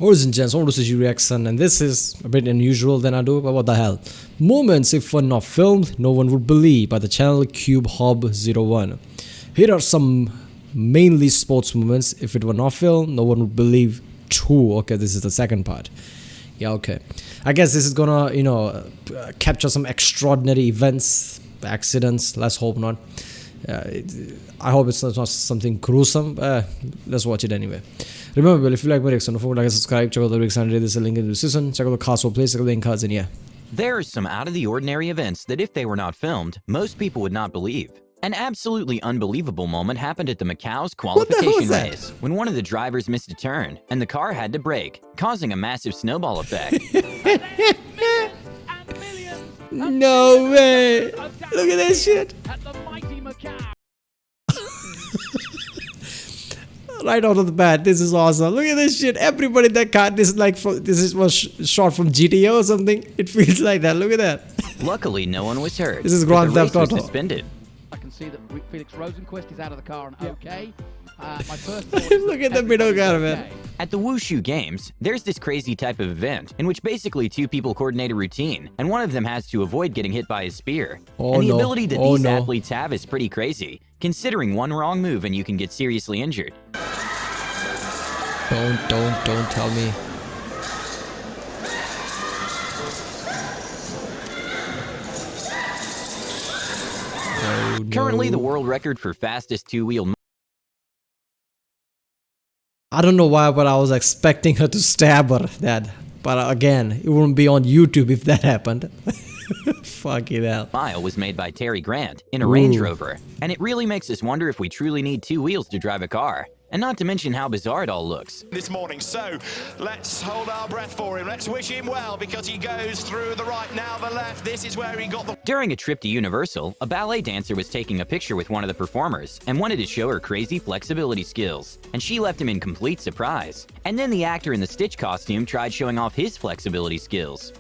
Origin Gents, I want to see your reaction, and this is a bit unusual than I do, but what the hell. Moments if were not filmed, no one would believe by the channel Cube Hub 01. Here are some mainly sports moments. If it were not filmed, no one would believe too. Okay, this is the second part. Yeah, okay. I guess this is gonna, capture some extraordinary events, accidents. Let's hope not. I hope it's not something gruesome. Let's watch it anyway. Remember, if you like my reaction, don't forget to like and subscribe. Check out the reaction. There's a link in the description. Check out the cast for place. Check out the link cards, and yeah. There are some out-of-the-ordinary events that if they were not filmed, most people would not believe. An absolutely unbelievable moment happened at the Macau's qualification race when one of the drivers missed a turn and the car had to brake, causing a massive snowball effect. No way! Look at this shit! Right out of the bat, this is awesome. Look at this shit. Everybody in that car, this was shot from GTA or something. It feels like that. Look at that. Luckily, no one was hurt. This is Grand Theft Auto. Suspended. I can see that Felix Rosenquist is out of the car and okay. My first look at the middle car, man. At the Wushu Games, there's this crazy type of event in which basically two people coordinate a routine, and one of them has to avoid getting hit by a spear. And the ability that these athletes have is pretty crazy, considering one wrong move and you can get seriously injured. Don't tell me. Oh, no. Currently, the world record for fastest two-wheel. I don't know why, but I was expecting her to stab her, Dad. But again, it wouldn't be on YouTube if that happened. Fucking hell. Mile was made by Terry Grant in a Range Rover, and it really makes us wonder if we truly need two wheels to drive a car. And not to mention how bizarre it all looks. This morning, so let's hold our breath for him. Let's wish him well because he goes through the right, now the left. This is where he got the... During a trip to Universal, a ballet dancer was taking a picture with one of the performers and wanted to show her crazy flexibility skills, and she left him in complete surprise. And then the actor in the Stitch costume tried showing off his flexibility skills.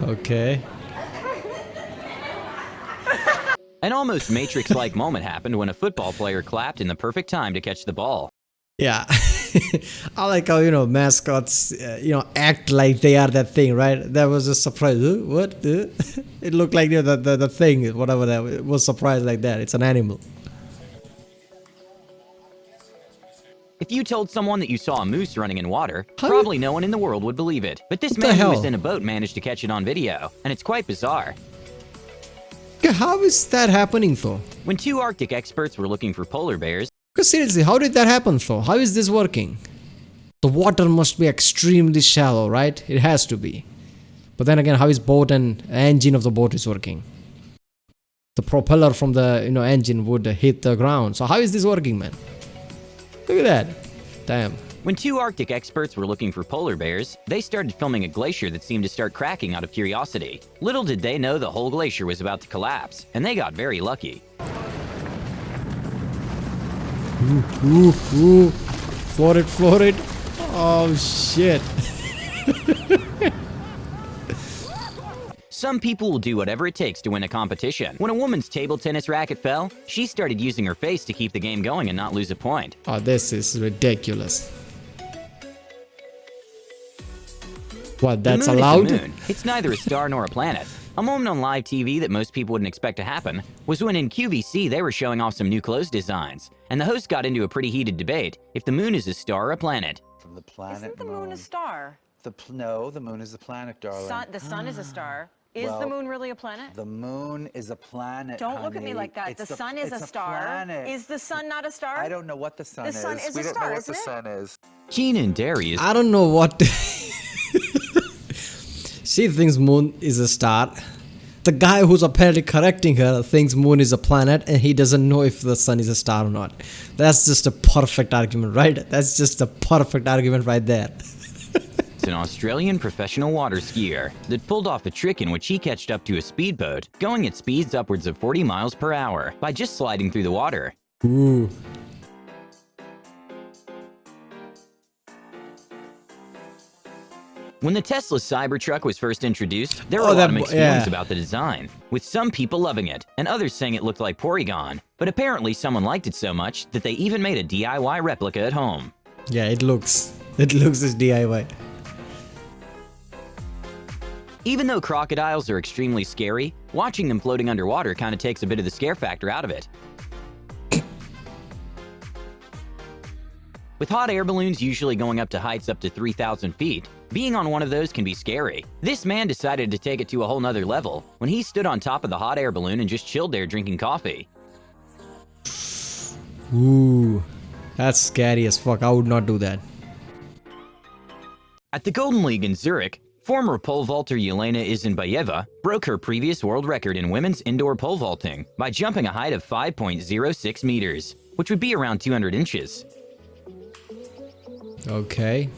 Okay. An almost Matrix-like moment happened when a football player clapped in the perfect time to catch the ball. Yeah. I like how, mascots, act like they are that thing, right? That was a surprise. What? It looked like the thing, whatever that was. It was surprised like that. It's an animal. If you told someone that you saw a moose running in water, probably no one in the world would believe it. But this man who was in a boat managed to catch it on video, and it's quite bizarre. How is that happening though? When two Arctic experts were looking for polar bears... Because seriously, how did that happen though? How is this working? The water must be extremely shallow, right? It has to be. But then again, how is boat and engine of the boat is working? The propeller from the engine would hit the ground. So how is this working, man? Look at that. Damn. When two Arctic experts were looking for polar bears, they started filming a glacier that seemed to start cracking out of curiosity. Little did they know the whole glacier was about to collapse, and they got very lucky. Floor it. Oh, shit. Some people will do whatever it takes to win a competition. When a woman's table tennis racket fell, she started using her face to keep the game going and not lose a point. Oh, this is ridiculous. What, that's allowed? The moon. It's neither a star nor a planet. A moment on live TV that most people wouldn't expect to happen was when in QVC they were showing off some new clothes designs, and the host got into a pretty heated debate if the moon is a star or a planet. From the planet Isn't the moon a star? No, the moon is a planet, darling. The sun is a star. Is the moon really a planet? The moon is a planet. Don't look at me like that. The sun is a star. Planet. Is the sun not a star? I don't know what the sun is. The sun is we a don't star, know what isn't the it? sun is. Keenan Darius. I don't know what. She thinks moon is a star. The guy who's apparently correcting her thinks moon is a planet, and he doesn't know if the sun is a star or not. That's just a perfect argument, right? That's just a perfect argument right there. It's an Australian professional water skier that pulled off a trick in which he catched up to a speedboat, going at speeds upwards of 40 miles per hour by just sliding through the water. Ooh. When the Tesla Cybertruck was first introduced, there were Oh, a lot that of bo- mixed yeah. feelings about the design, with some people loving it and others saying it looked like Porygon. But apparently someone liked it so much that they even made a DIY replica at home. Yeah, it looks as DIY. Even though crocodiles are extremely scary, watching them floating underwater kind of takes a bit of the scare factor out of it. With hot air balloons usually going up to heights up to 3,000 feet, being on one of those can be scary. This man decided to take it to a whole nother level when he stood on top of the hot air balloon and just chilled there drinking coffee. Ooh, that's scary as fuck. I would not do that. At the Golden League in Zurich, former pole vaulter Yelena Isinbayeva broke her previous world record in women's indoor pole vaulting by jumping a height of 5.06 meters, which would be around 200 inches. Okay.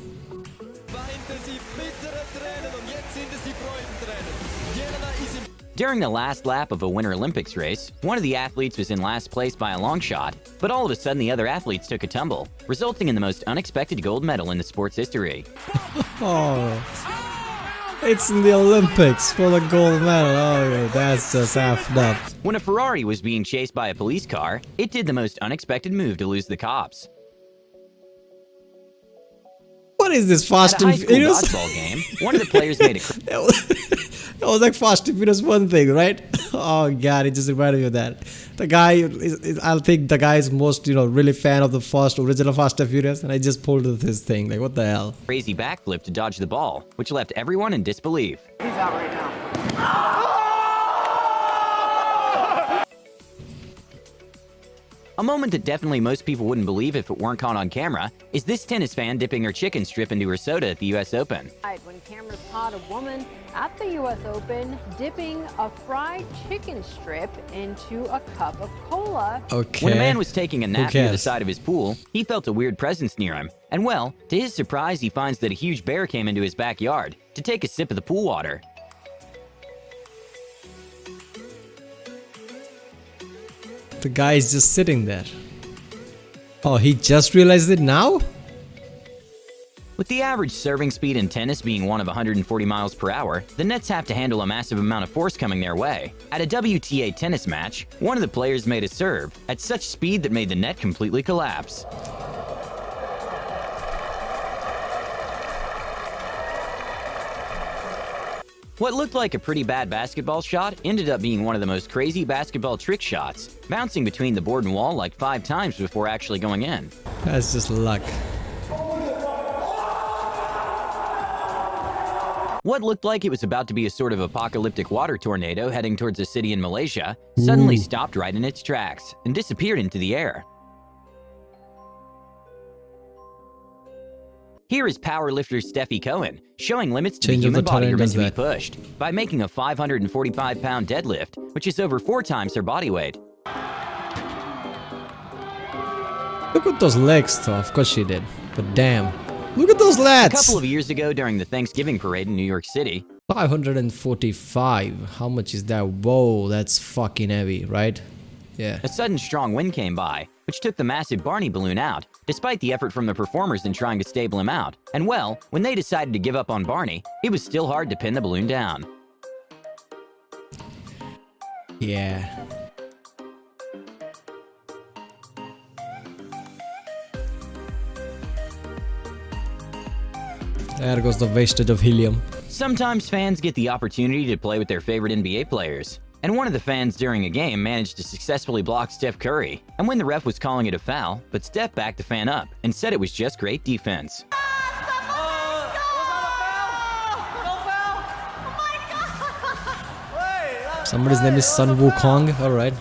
During the last lap of a Winter Olympics race, one of the athletes was in last place by a long shot, but all of a sudden the other athletes took a tumble, resulting in the most unexpected gold medal in the sport's history. Oh, it's in the Olympics for the gold medal. Oh, yeah, that's just effed up. When a Ferrari was being chased by a police car, it did the most unexpected move to lose the cops. What is this Fast At a high and school Furious? dodgeball game, one of the players made a That was like Fast and Furious one thing, right? Oh god, it just reminded me of that. The guy, I think the guy is most, really fan of the original Fast and Furious, and I just pulled this thing. Like, what the hell? crazy backflip to dodge the ball, which left everyone in disbelief. He's out right now. A moment that definitely most people wouldn't believe if it weren't caught on camera is this tennis fan dipping her chicken strip into her soda at the US Open. When cameras caught a woman at the U.S. Open dipping a fried chicken strip into a cup of cola. Okay. When a man was taking a nap near the cares? side of his pool, he felt a weird presence near him. And well, to his surprise, he finds that a huge bear came into his backyard to take a sip of the pool water. The guy is just sitting there. Oh, he just realized it now? With the average serving speed in tennis being one of 140 miles per hour, the nets have to handle a massive amount of force coming their way. At a WTA tennis match, one of the players made a serve at such speed that made the net completely collapse. What looked like a pretty bad basketball shot ended up being one of the most crazy basketball trick shots, bouncing between the board and wall like 5 times before actually going in. That's just luck. What looked like it was about to be a sort of apocalyptic water tornado heading towards a city in Malaysia suddenly stopped right in its tracks and disappeared into the air. Here is powerlifter Steffi Cohen showing limits to the Change of human the body are terrain meant does to be that. pushed by making a 545-pound deadlift, which is over 4 times her body weight. Look at those legs, though. Of course she did. But damn. Look at those A lats! couple of years ago during the Thanksgiving parade in New York City, 545. How much is that? Whoa, that's fucking heavy, right? Yeah. a sudden strong wind came by, which took the massive Barney balloon out, despite the effort from the performers in trying to stable him out. And well, when they decided to give up on Barney, it was still hard to pin the balloon down. Yeah. There goes the wastage of helium. Sometimes fans get the opportunity to play with their favorite NBA players. And one of the fans during a game managed to successfully block Steph Curry. And when the ref was calling it a foul, but Steph backed the fan up and said it was just great defense. Somebody's name is Sun Wukong. Alright.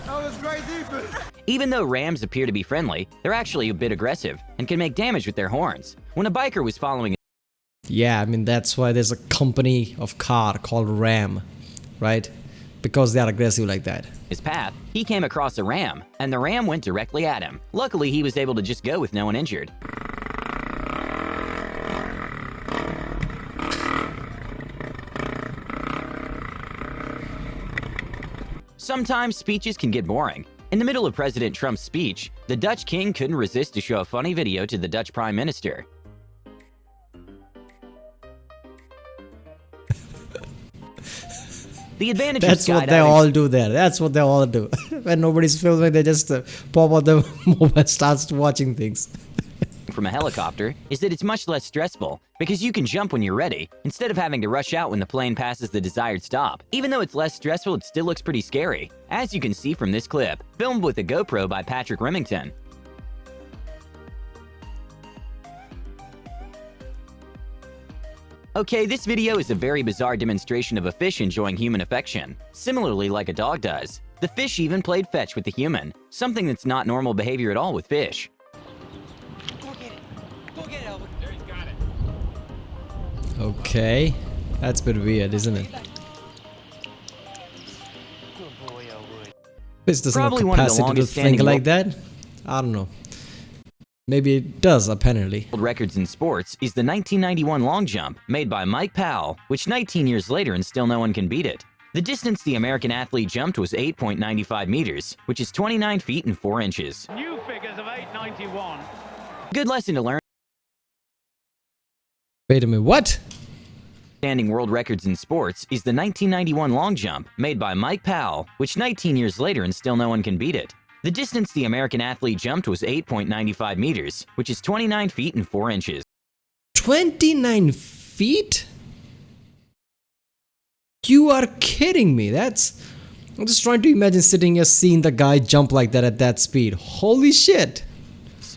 Even though Rams appear to be friendly, they're actually a bit aggressive and can make damage with their horns. When a biker was following Yeah, I mean, that's why there's a company of car called Ram, right? Because they are aggressive like that. his path, he came across a ram, and the ram went directly at him. Luckily, he was able to just go with no one injured. Sometimes speeches can get boring. In the middle of President Trump's speech, the Dutch king couldn't resist to show a funny video to the Dutch prime minister. The advantage That's of what they skydiving all do there. That's what they all do. When nobody's filming, they just pop out the mobile and starts watching things. from a helicopter is that it's much less stressful because you can jump when you're ready instead of having to rush out when the plane passes the desired stop. Even though it's less stressful, it still looks pretty scary, as you can see from this clip, filmed with a GoPro by Patrick Remington. Okay, this video is a very bizarre demonstration of a fish enjoying human affection, similarly like a dog does. The fish even played fetch with the human, something that's not normal behavior at all with fish. Go get it. Go get it, Albert. There, he's got it. Okay, that's a bit weird, isn't it? Good boy, Albert. Fish doesn't have Probably one of the capacity to longest think standing like that. I don't know. Maybe it does, apparently. World records in sports is the 1991 long jump made by Mike Powell, which 19 years later and still no one can beat it. The distance the American athlete jumped was 8.95 meters, which is 29 feet and 4 inches. New figures of 891. Good lesson to learn. Wait a minute, what? Standing world records in sports is the 1991 long jump made by Mike Powell, which 19 years later and still no one can beat it. The distance the American athlete jumped was 8.95 meters, which is 29 feet and 4 inches. 29 feet? You are kidding me. I'm just trying to imagine sitting here seeing the guy jump like that at that speed. Holy shit.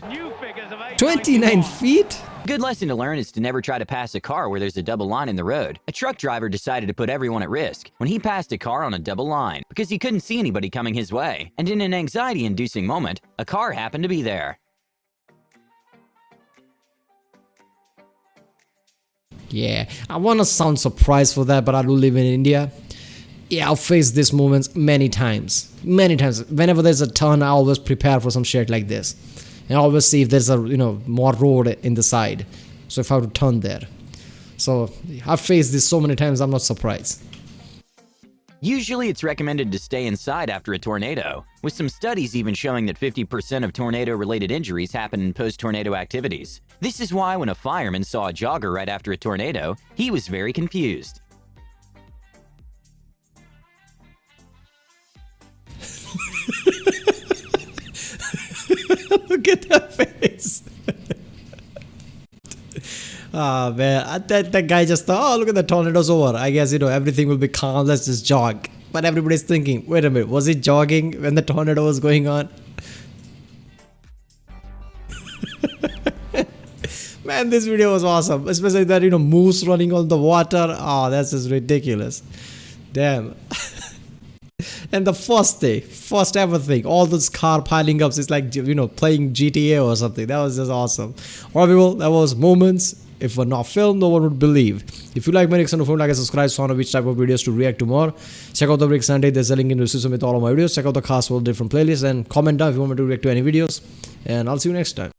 New figures of 29 feet? Good lesson to learn is to never try to pass a car where there's a double line in the road. A truck driver decided to put everyone at risk when he passed a car on a double line because he couldn't see anybody coming his way. And in an anxiety-inducing moment, a car happened to be there. Yeah, I want to sound surprised for that, but I do live in India. Yeah, I've faced these moments many times. Many times. Whenever there's a turn, I always prepare for some shit like this. And I always see if there's a, more road in the side. So if I have to turn there. So I've faced this so many times, I'm not surprised. Usually it's recommended to stay inside after a tornado, with some studies even showing that 50% of tornado-related injuries happen in post-tornado activities. This is why when a fireman saw a jogger right after a tornado, he was very confused. Look at that face. Ah, man, that guy just thought, oh, look at the tornado's over. I guess, everything will be calm, let's just jog. But everybody's thinking, wait a minute, was he jogging when the tornado was going on? Man, this video was awesome. Especially that, moose running on the water. Oh, that's just ridiculous. Damn. And the first ever thing, all this car piling up, it's like, playing GTA or something. That was just awesome. Alright people, that was Moments. If we're not filmed, no one would believe. If you like my reaction to film, like and subscribe so I know which type of videos to react to more. Check out the Brick Sunday, there's a link in the description with all of my videos. Check out the cast for different playlists and comment down if you want me to react to any videos. And I'll see you next time.